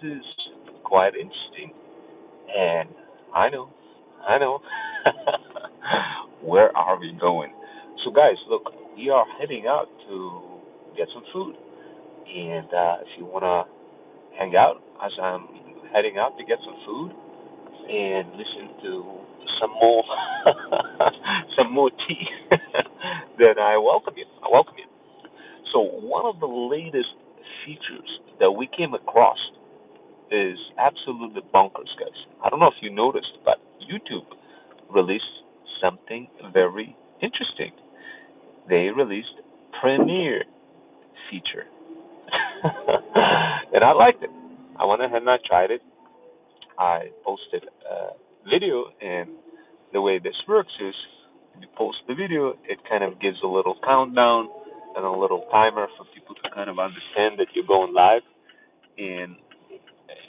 is quite interesting. And I know, I know. Where are we going? So, guys, look, we are heading out to get some food. And if you want to hang out as I'm heading out to get some food and listen to some more, some more tea, then I welcome you. I welcome you. So, one of the latest features that we came across is absolutely bonkers, guys. I don't know if you noticed, but YouTube released something very interesting. They released Premiere feature, and I liked it. I went ahead and I tried it. I posted a video, and the way this works is you post the video, it kind of gives a little countdown and a little timer for people to kind of understand that you're going live, and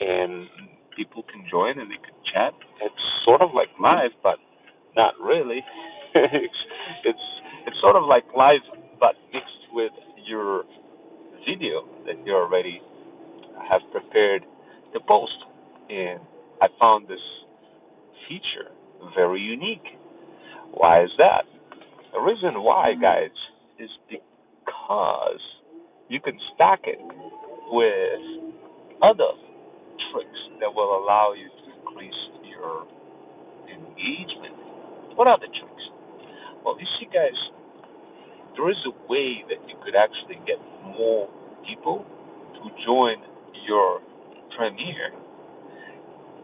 and people can join and they can chat. It's sort of like live, but not really. it's it's sort of like live, but mixed with your video that you already have prepared to post. And I found this feature very unique. Why is that? The reason why, guys, is because you can stack it with other tricks that will allow you to increase your engagement. What are the tricks? Well, you see, guys, there is a way that you could actually get more people to join your premiere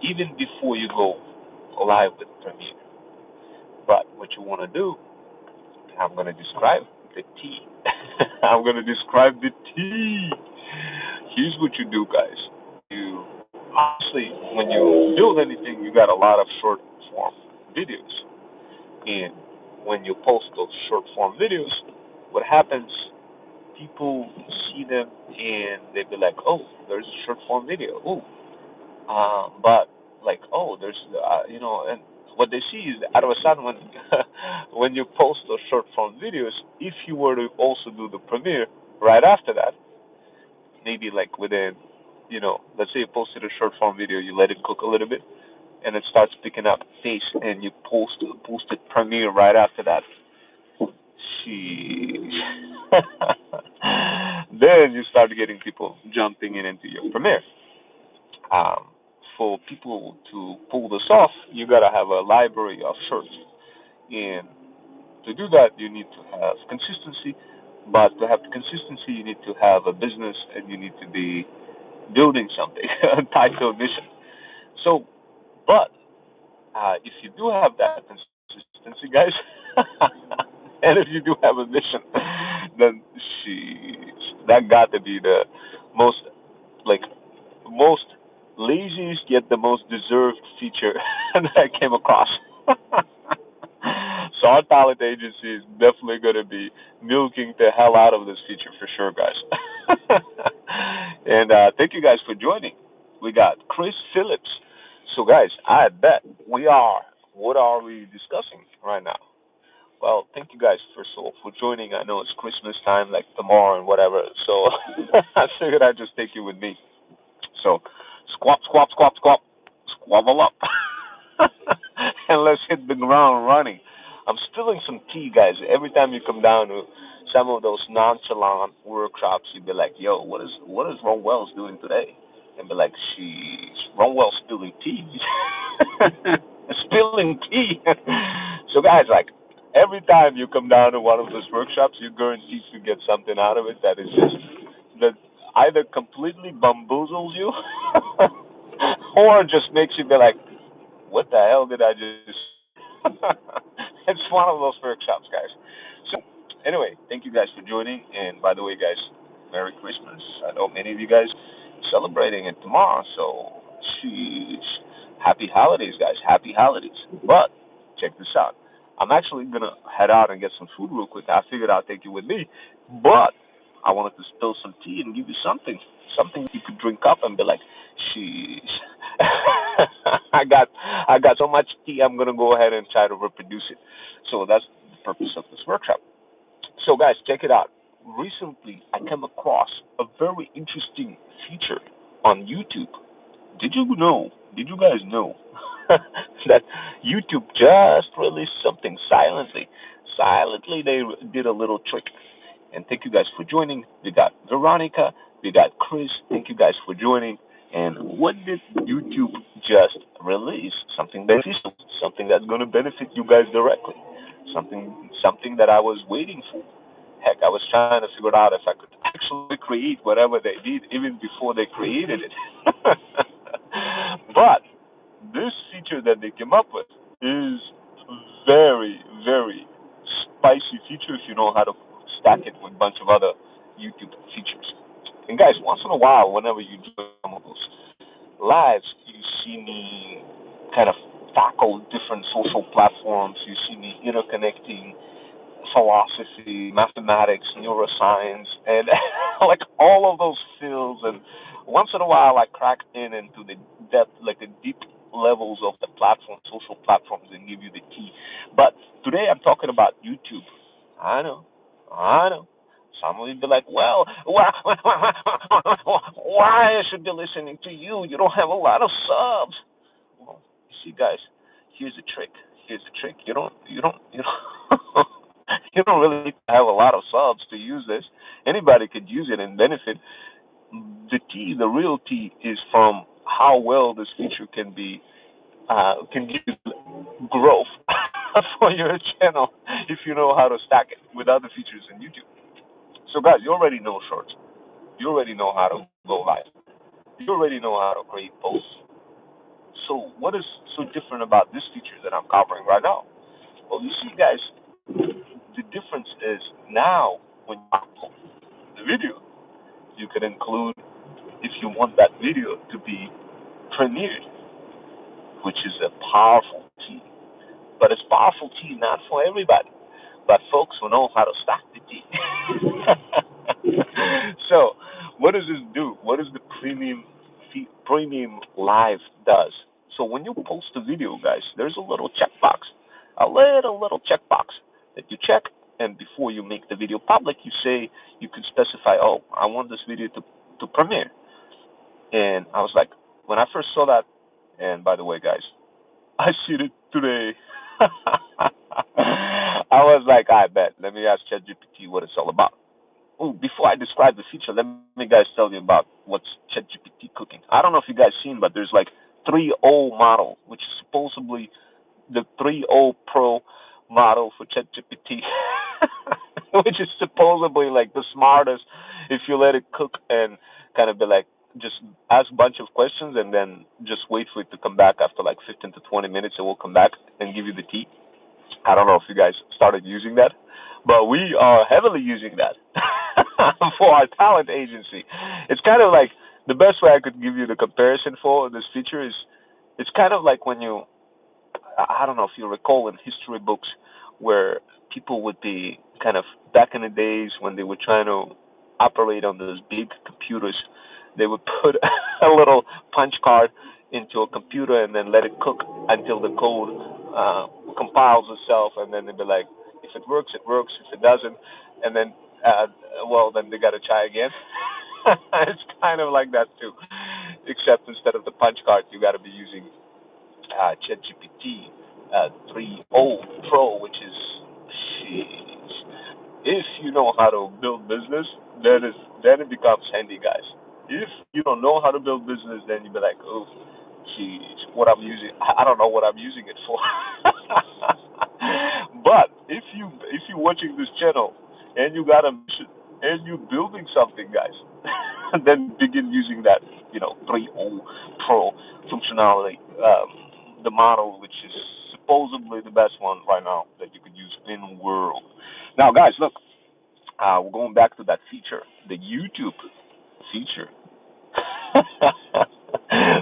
even before you go live with premiere. But what you want to do, I'm going to describe the T. I'm going to describe the T. Here's what you do, guys. You obviously, when you build anything, you got a lot of short form videos, and when you post those short form videos, what happens? People see them and they be like, "Oh, there's a short form video. Oh, but like, oh, there's and what they see is out of a sudden when when you post those short form videos, if you were to also do the premiere right after that, maybe like within, let's say you posted a short form video, you let it cook a little bit, and it starts picking up pace, and you posted premiere right after that. Sheesh. Then you start getting people jumping in into your premiere. Um, for people to pull this off, you gotta have a library of shorts, and to do that, you need to have consistency. But to have consistency, you need to have a business, and you need to be building something tied to a mission. So, but if you do have that consistency, guys, and if you do have a mission, then that got to be the most like most laziest yet the most deserved feature that I came across. So our talent agency is definitely going to be milking the hell out of this feature for sure, guys. And thank you guys for joining. We got Chris Phillips. So, guys, I bet we are. What are we discussing right now? Well, thank you guys first of all for joining. I know it's Christmas time, like tomorrow and whatever. So I figured I'd just take you with me. So squat, squat, squat, squat, squabble up, and let's hit the ground running. I'm spilling some tea, guys. Every time you come down to some of those nonchalant workshops, you'd be like, "Yo, what is Ron Wells doing today?" And be like, "She's Ron Wells spilling tea, spilling tea." So, guys, like every time you come down to one of those workshops, you're guaranteed to get something out of it that is just that either completely bamboozles you or just makes you be like, what the hell did I just it's one of those workshops, guys. So anyway, thank you guys for joining, and by the way, guys, Merry Christmas. I know many of you guys celebrating it tomorrow, so sheesh. Happy holidays, guys. Happy holidays. But check this out. I'm actually gonna head out and get some food real quick. I figured I'd take you with me, but I wanted to spill some tea and give you something you could drink up and be like, sheesh. I got so much tea. I'm gonna go ahead and try to reproduce it. So that's the purpose of this workshop. So guys, check it out. Recently, I came across a very interesting feature on YouTube. Did you guys know that YouTube just released something silently? Silently, they did a little trick. And thank you guys for joining. We got Veronica, we got Chris. Thank you guys for joining. And what did YouTube just release? Something beneficial, something that's going to benefit you guys directly. Something that I was waiting for. Heck, I was trying to figure out if I could actually create whatever they did even before they created it. But this feature that they came up with is very, very spicy feature if you know how to stack it with a bunch of other YouTube features. And guys, once in a while, whenever you do some of those lives, you see me kind of tackle different social platforms. You see me interconnecting philosophy, mathematics, neuroscience, and like all of those fields. And once in a while, I crack into the depth, like the deep levels of the platform, social platforms, and give you the tea. But today, I'm talking about YouTube. I know, I know. Some will be like, well, why I should be listening to you? You don't have a lot of subs. Well, you see, guys, here's the trick. Here's the trick. You don't you don't really need to have a lot of subs to use this. Anybody could use it and benefit. The real tea, is from how well this feature can give you growth for your channel if you know how to stack it with other features in YouTube. So, guys, you already know shorts. You already know how to go live. You already know how to create posts. So, what is so different about this feature that I'm covering right now? Well, you see, guys, the difference is now when you upload the video, you can include if you want that video to be premiered, which is a powerful key. But it's powerful key not for everybody, but folks who know how to stack the key. So, what does this do? What does the premium live does? So when you post a video, guys, there's a little checkbox, a little checkbox that you check, and before you make the video public, you can specify, oh, I want this video to premiere. And I was like, when I first saw that, and by the way, guys, I see it today. I was like, I bet. Let me ask ChatGPT what it's all about. Oh, before I describe the feature, let me guys tell you about what's ChatGPT cooking. I don't know if you guys seen, but there's like 3.0 model, which is supposedly the 3.0 Pro model for ChatGPT, which is supposedly like the smartest if you let it cook and kind of be like, just ask a bunch of questions and then just wait for it to come back after like 15 to 20 minutes. It will come back and give you the tea. I don't know if you guys started using that, but we are heavily using that for our talent agency. It's kind of like the best way I could give you the comparison for this feature is it's kind of like when I don't know if you recall in history books where people would be kind of back in the days when they were trying to operate on those big computers, they would put a little punch card into a computer and then let it cook until the code compiles itself, and then they'd be like, if it works, it works. If it doesn't, and then well, then they got to try again. It's kind of like that too, except instead of the punch card, you got to be using ChatGPT 3.0 Pro, which is, sheesh. If you know how to build business, then it becomes handy, guys. If you don't know how to build business, then you be like, oh, geez, what I'm using, I don't know what I'm using it for. But if you're watching this channel and you got a mission and you're building something, guys, then begin using that 3.0 Pro functionality, the model which is supposedly the best one right now that you could use in the world. Now, guys, look, we're going back to that feature, the YouTube feature.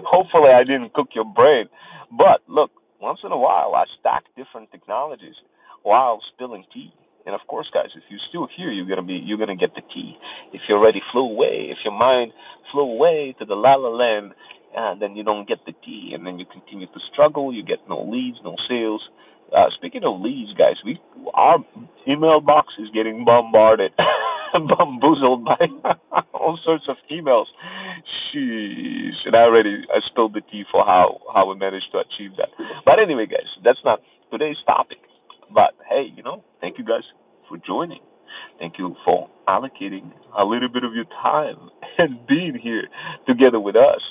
Hopefully, I didn't cook your brain. But look, once in a while, I stack different technologies while spilling tea. And of course, guys, if you're still here, you're gonna get the tea. If you already flew away, if your mind flew away to the la la land, then you don't get the tea, and then you continue to struggle. You get no leads, no sales. Speaking of leads, guys, our email box is getting bombarded. bamboozled by all sorts of emails. Sheesh. And I spilled the tea for how we managed to achieve that. But anyway, guys, that's not today's topic. But hey, thank you guys for joining. Thank you for allocating a little bit of your time and being here together with us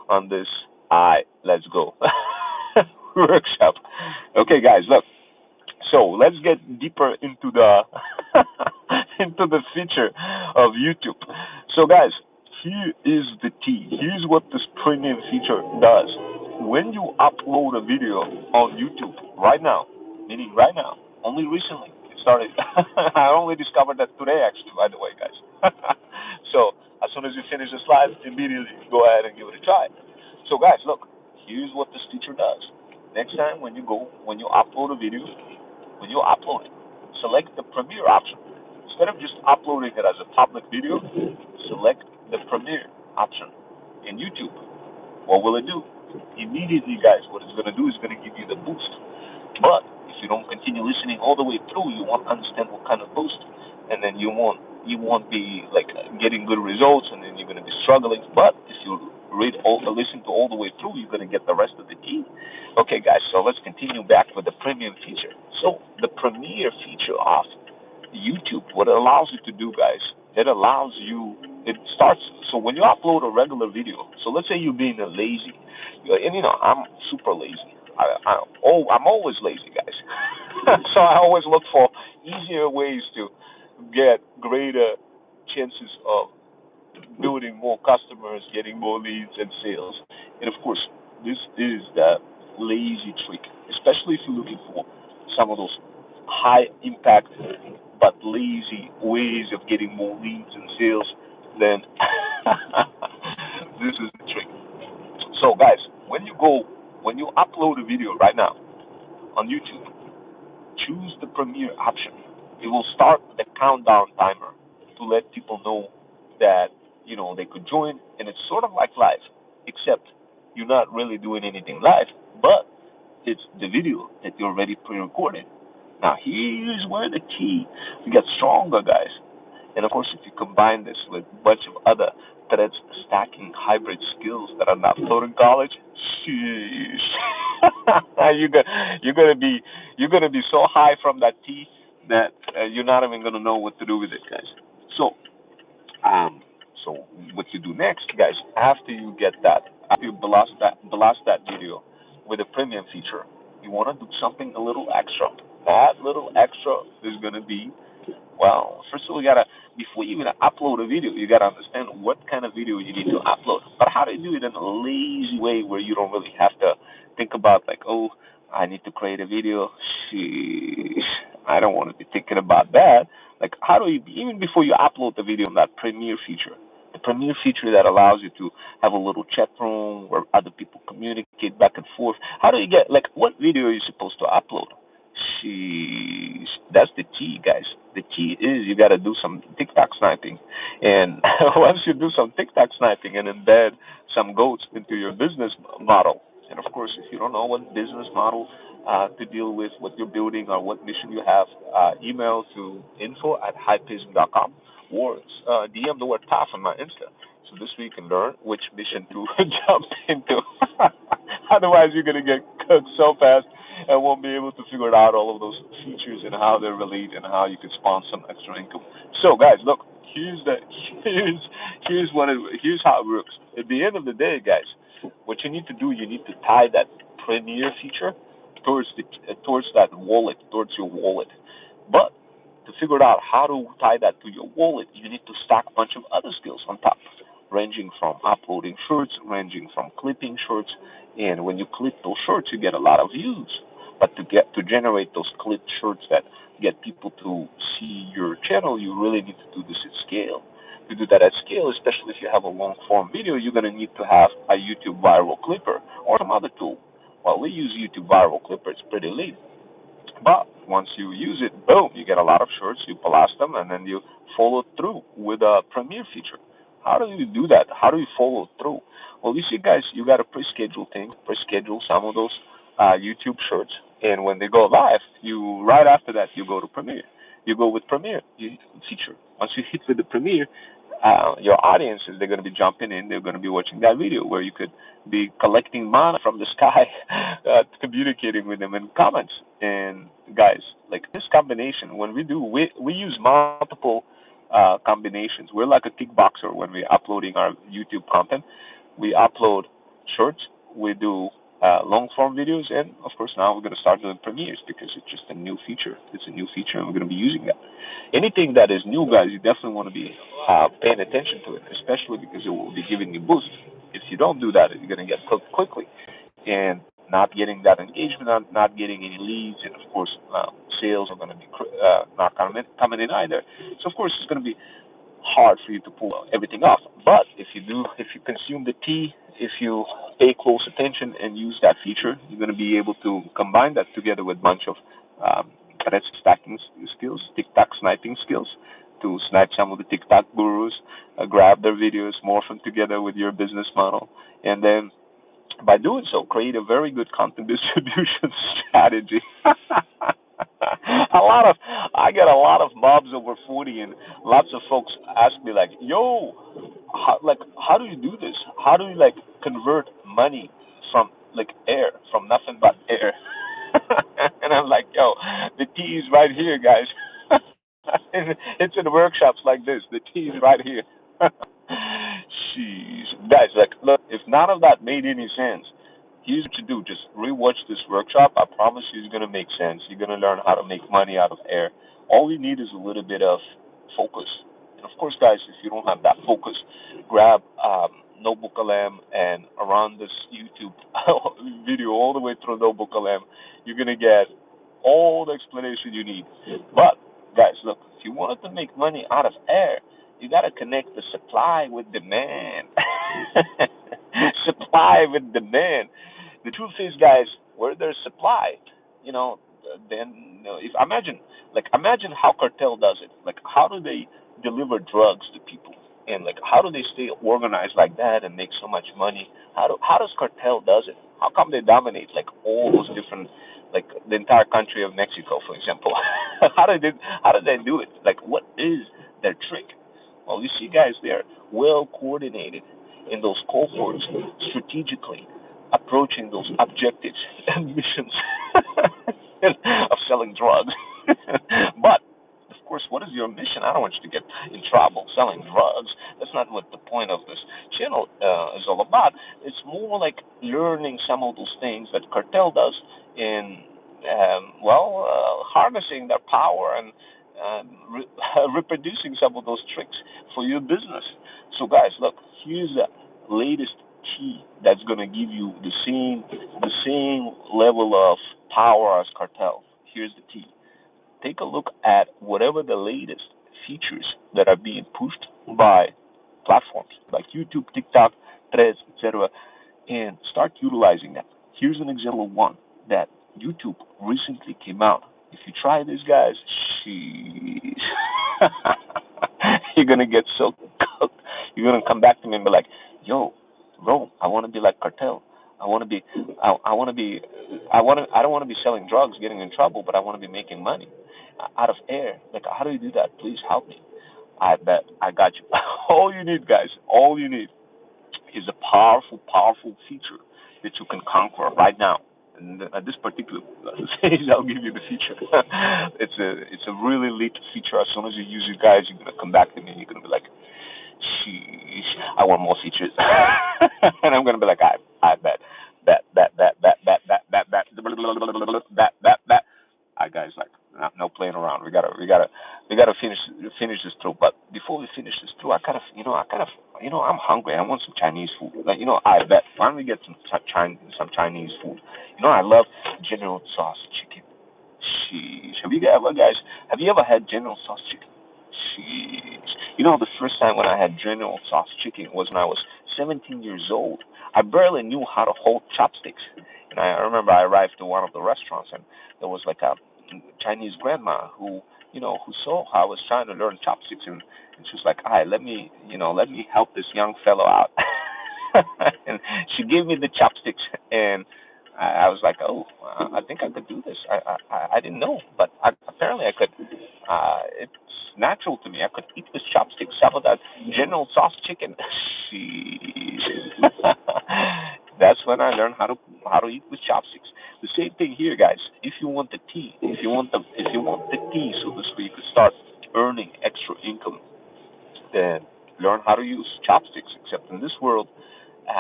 on this let's go workshop. Okay, guys, look. So let's get deeper into the into the feature of YouTube. So guys, here is the key. Here's what this premium feature does. When you upload a video on YouTube right now, meaning right now, only recently it started. I only discovered that today, actually. By the way, guys. So as soon as you finish the slide, immediately go ahead and give it a try. So guys, look. Here's what this feature does. Next time when you upload a video, when you upload it, select the premiere option. Instead of just uploading it as a public video, select the premiere option in YouTube. What will it do? Immediately, guys, what it's going to do is going to give you the boost. But if you don't continue listening all the way through, you won't understand what kind of boost, and then you won't be like getting good results, and then you're going to be struggling. But if you listen to all the way through, you're going to get the rest of the key. Okay, guys, so let's continue back with the premium feature. So the premiere feature of YouTube, what it allows you to do, guys, it starts, so when you upload a regular video, so let's say you're being a lazy, and I'm super lazy. I'm always lazy, guys. So I always look for easier ways to get greater chances of building more customers, getting more leads and sales. And of course, this is the lazy trick, especially if you're looking for some of those high impact but lazy ways of getting more leads and sales. Then this is the trick. So guys, when you upload a video right now on YouTube, choose the premiere option. It will start the countdown timer to let people know that they could join, and it's sort of like live, except you're not really doing anything live, but it's the video that you already pre-recorded. Now here's where the key gets stronger, guys. And of course, if you combine this with a bunch of other threads stacking hybrid skills that are not taught in college, sheesh, you're gonna be so high from that tea that you're not even gonna know what to do with it, guys. So, so what you do next, guys, after you blast that video with a premium feature, you want to do something a little extra. That little extra is gonna be, well, first of all, before you even upload a video, you gotta understand what kind of video you need to upload. But how do you do it in a lazy way where you don't really have to think about like, oh, I need to create a video. Sheesh, I don't want to be thinking about that. Like, how do you, even before you upload the video on that Premiere feature, the Premiere feature that allows you to have a little chat room where other people communicate back and forth. How do you get, like, what video are you supposed to upload? Sheesh, that's the key, guys. The key is you got to do some TikTok sniping. And once you do some TikTok sniping and embed some goats into your business model, and of course, if you don't know what business model to deal with, what you're building or what mission you have, email to info@highpacing.com or DM the word PAF on my Insta. So this way you can learn which mission to jump into. Otherwise, you're going to get cooked so fast and won't be able to figure out all of those features and how they relate and how you can spawn some extra income. So, guys, look, here's here's how it works. At the end of the day, guys, what you need to do, you need to tie that Premiere feature towards that wallet, towards your wallet. But to figure out how to tie that to your wallet, you need to stack a bunch of other skills on top, ranging from uploading shorts, ranging from clipping shorts, and when you clip those shorts, you get a lot of views. But to generate those clipped shorts that get people to see your channel, you really need to do this at scale. To do that at scale, especially if you have a long form video, you're going to need to have a YouTube viral clipper or some other tool. Well, we use YouTube viral clipper. It's pretty lean. But once you use it, boom, you get a lot of shorts, you blast them, and then you follow through with a Premiere feature. How do you do that? How do you follow through? Well, you see, guys, you got to pre-schedule things, pre-schedule some of those YouTube shorts, and when they go live, right after that, you go to Premiere. you go with Premiere feature. Once you hit with the Premiere, your audiences, they're going to be jumping in, they're going to be watching that video where you could be collecting mana from the sky, communicating with them in comments. And guys, like this combination, when we use multiple combinations. We're like a kickboxer when we're uploading our YouTube content. We upload shorts, we do long form videos, and of course now we're going to start doing premieres because it's just a new feature. It's a new feature, and we're going to be using that. Anything that is new, guys, you definitely want to be paying attention to it, especially because it will be giving you boost. If you don't do that, you're going to get cooked quickly, and not getting that engagement, not getting any leads, and of course sales are going to be not coming in either. So of course it's going to be hard for you to pull everything off. But if you do, if you consume the tea, if you pay close attention and use that feature, you're going to be able to combine that together with a bunch of red stacking skills, TikTok sniping skills, to snipe some of the TikTok gurus, grab their videos, morph them together with your business model, and then by doing so, create a very good content distribution strategy. I get a lot of mobs over 40, and lots of folks ask me like, "Yo, how do you do this? How do you like convert money from like air, from nothing but air?" And I'm like, "Yo, the tea is right here, guys." It's in workshops like this. The tea is right here. Jeez, guys, like, look, if none of that made any sense, here's what you do: just rewatch this workshop. I promise you, it's gonna make sense. You're gonna learn how to make money out of air. All you need is a little bit of focus. And of course, guys, if you don't have that focus, grab Notebook LM, and around this YouTube video all the way through Notebook LM, you're gonna get all the explanation you need. But guys, look, if you wanted to make money out of air, you got to connect the supply with demand. Supply with demand. The truth is, guys, where there's supply, you know, then if imagine how cartel does it. Like, how do they deliver drugs to people, and like how do they stay organized like that and make so much money? How does cartel does it? How come they dominate like all those different, like the entire country of Mexico, for example? How do they do it? Like, what is their trick? Well, you see, guys, they're well coordinated in those cohorts, strategically approaching those objectives and missions of selling drugs. But, of course, what is your mission? I don't want you to get in trouble selling drugs. That's not what the point of this channel is all about. It's more like learning some of those things that cartel does in, harnessing their power and reproducing some of those tricks for your business. So, guys, look, here's the latest key that's going to give you the same level of power as cartel. Here's the key. Take a look at whatever the latest features that are being pushed by platforms like YouTube, TikTok, Threads, etc., and start utilizing that. Here's an example of one that YouTube recently came out. If you try this, guys, sheesh, you're gonna get so cooked. You're gonna come back to me and be like, "Yo, bro, I want to be like cartel. I want to be, I want to be, I don't want to be selling drugs, getting in trouble, but I want to be making money out of air. Like, how do you do that? Please help me." I bet I got you. All you need, guys, all you need is a powerful, powerful feature that you can conquer right now. And at this particular stage, I'll give you the feature. it's a really lit feature. As soon as you use it, guys, you're gonna come back to me and you're gonna be like, "Sheesh, I want more features." And I'm gonna be like, I bet, bet. I guys, like, no playing around. We gotta finish this through. But before we finish this through, I'm hungry. I want some Chinese food. Like, I bet. Why don't we get some Chinese food? I love General Tso's chicken. Sheesh. Have you ever had General Tso's chicken? Sheesh. The first time when I had General Tso's chicken was when I was 17 years old. I barely knew how to hold chopsticks. And I remember I arrived to one of the restaurants, and there was like a Chinese grandma who saw how I was trying to learn chopsticks, and she was like, "Hi, let me help this young fellow out." And she gave me the chopsticks, and I was like, "Oh, I think I could do this." I didn't know, but apparently I could. it's natural to me. I could eat with chopsticks. Some of that General Tso's chicken. She. That's when I learned how to eat with chopsticks. The same thing here, guys. If you want the tea, if you want the tea, so to speak, to start earning extra income, then learn how to use chopsticks. Except in this world,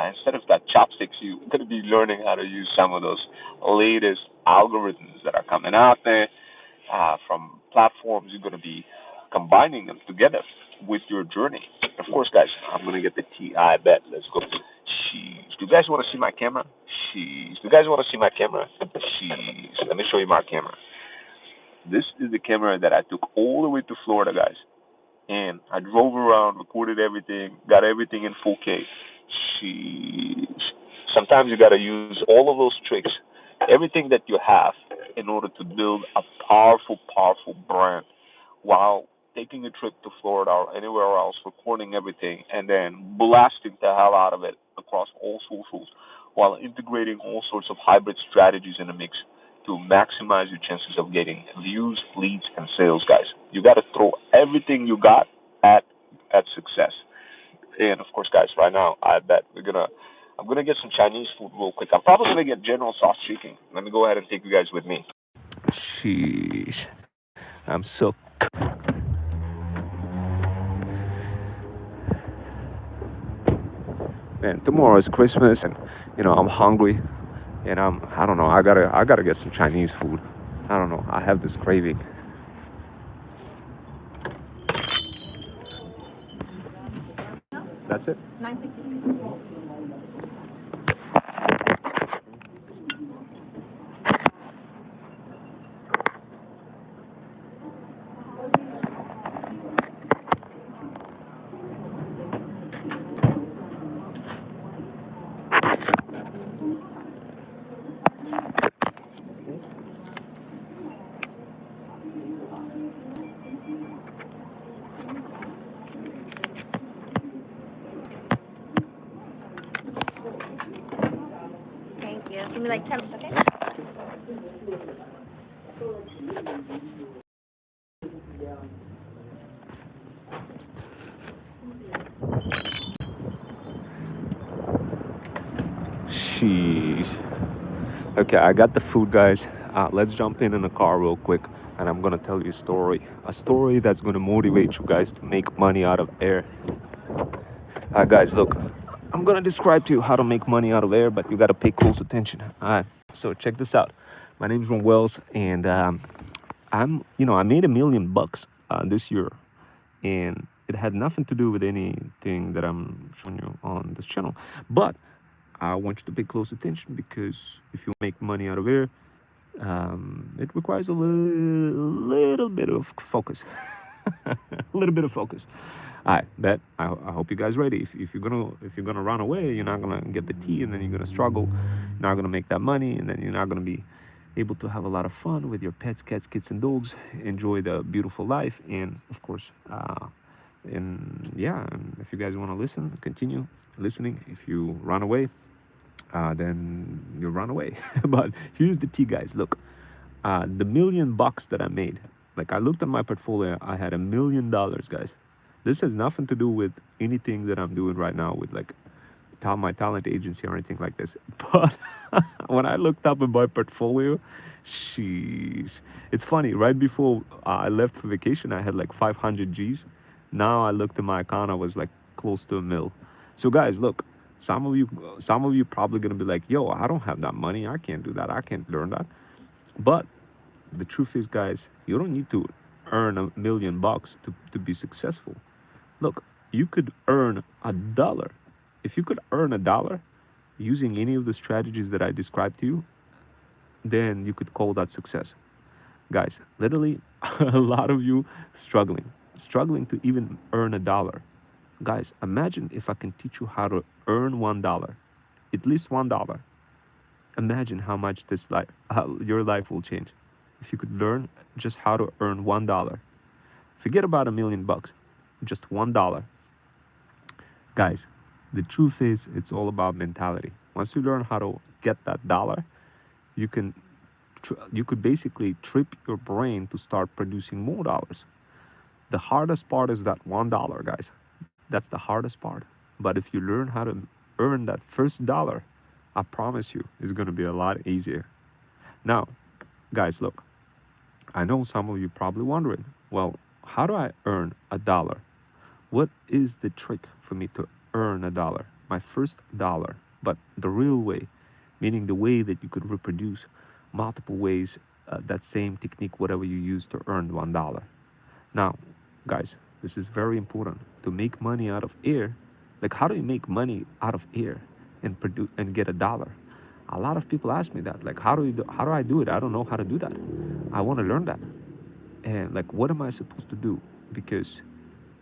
instead of that chopsticks, you're going to be learning how to use some of those latest algorithms that are coming out there from platforms. You're going to be combining them together with your journey. Of course, guys, I'm going to get the tea. I bet. Let's go. Jeez. Do you guys want to see my camera? Jeez. Do you guys want to see my camera? Jeez. Let me show you my camera. This is the camera that I took all the way to Florida, guys. And I drove around, recorded everything, got everything in 4K. Sheesh. Sometimes you got to use all of those tricks, everything that you have, in order to build a powerful, powerful brand while taking a trip to Florida or anywhere else, recording everything, and then blasting the hell out of it across all socials while integrating all sorts of hybrid strategies in the mix to maximize your chances of getting views, leads, and sales, guys. You got to throw everything you got at success. And of course, guys, right now, I bet I'm gonna get some Chinese food real quick. I'm probably gonna get General Tso's chicken. Let me go ahead and take you guys with me. Sheesh, I'm so. Man, tomorrow is Christmas, and I'm hungry, and I don't know. I gotta get some Chinese food. I don't know. I have this craving. That's it. Thank you. Give me like 10 minutes, okay? Jeez. Okay, I got the food, guys. Let's jump in the car real quick, and I'm gonna tell you a story that's gonna motivate you guys to make money out of air. Guys, look, I'm gonna describe to you how to make money out of air, but you gotta pay close attention. All right, so check this out. My name's Ron Wells, and I made $1 million this year, and it had nothing to do with anything that I'm showing you on this channel. But I want you to pay close attention because if you make money out of air, it requires a little bit of focus. A little bit of focus. I bet. I hope you guys ready. If you're gonna run away, you're not gonna get the tea, and then you're gonna struggle. You're not gonna make that money, and then you're not gonna be able to have a lot of fun with your pets, cats, kids, and dogs. Enjoy the beautiful life, and of course, and yeah. And if you guys want to listen, continue listening. If you run away, then you run away. But here's the tea, guys. Look, the $1 million that I made. Like I looked at my portfolio, I had $1 million, guys. This has nothing to do with anything that I'm doing right now with like my talent agency or anything like this. But when I looked up in my portfolio, sheesh. It's funny. Right before I left for vacation, I had like 500 G's. Now I looked at my account, I was like close to a mil. So guys, look. Some of you probably gonna be like, "Yo, I don't have that money. I can't do that. I can't learn that." But the truth is, guys, you don't need to earn $1 million to be successful. Look, you could earn $1. If you could earn $1 using any of the strategies that I described to you, then you could call that success. Guys, literally, a lot of you struggling to even earn $1. Guys, imagine if I can teach you how to earn $1, at least $1. Imagine how much how your life will change if you could learn just how to earn $1. Forget about $1 million, just $1. Guys, the truth is, it's all about mentality. Once you learn how to get that dollar, you can you could basically trip your brain to start producing more dollars. The hardest part is that $1, guys. That's the hardest part. But if you learn how to earn that first dollar, I promise you, it's going to be a lot easier. Now, guys, look, I know some of you probably wondering, well, how do I earn a dollar? What is the trick for me to earn a dollar? My first dollar, but the real way, meaning the way that you could reproduce multiple ways that same technique, whatever you use to earn $1. Now, guys, this is very important. To make money out of air, like how do you make money out of air and produce and get a dollar? A lot of people ask me that. Like, how do I do it? I don't know how to do that. I want to learn that. And like, what am I supposed to do? Because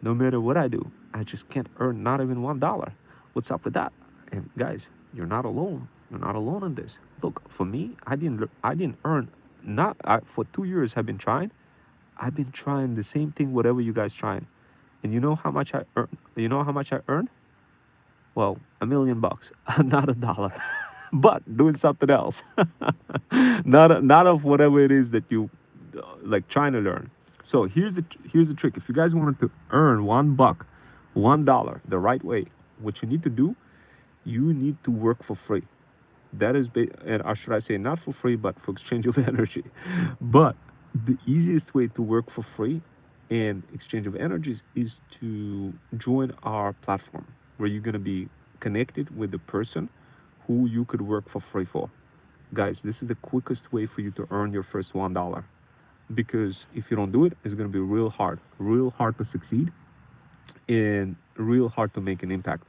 no matter what I do, I just can't earn not even $1. What's up with that? And guys, you're not alone. You're not alone in this. Look, for me, I didn't earn not for 2 years. I've been trying. I've been trying the same thing, whatever you guys trying. And you know how much I earn? You know how much I earn? Well, $1 million, not a dollar, but doing something else. Not of whatever it is that you like trying to learn. So here's the trick. If you guys wanted to earn $1, $1 the right way, what you need to do, you need to work for free. That is, or should I say, not for free, but for exchange of energy. But the easiest way to work for free and exchange of energies is to join our platform, where you're going to be connected with the person who you could work for free for. Guys, this is the quickest way for you to earn your first $1. Because if you don't do it, it's going to be real hard to succeed, and real hard to make an impact.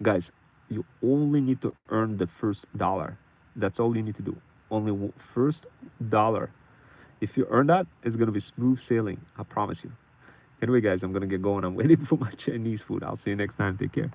Guys, you only need to earn the first dollar. That's all you need to do. Only first dollar. If you earn that, it's going to be smooth sailing. I promise you. Anyway, guys, I'm going to get going. I'm waiting for my Chinese food. I'll see you next time. Take care.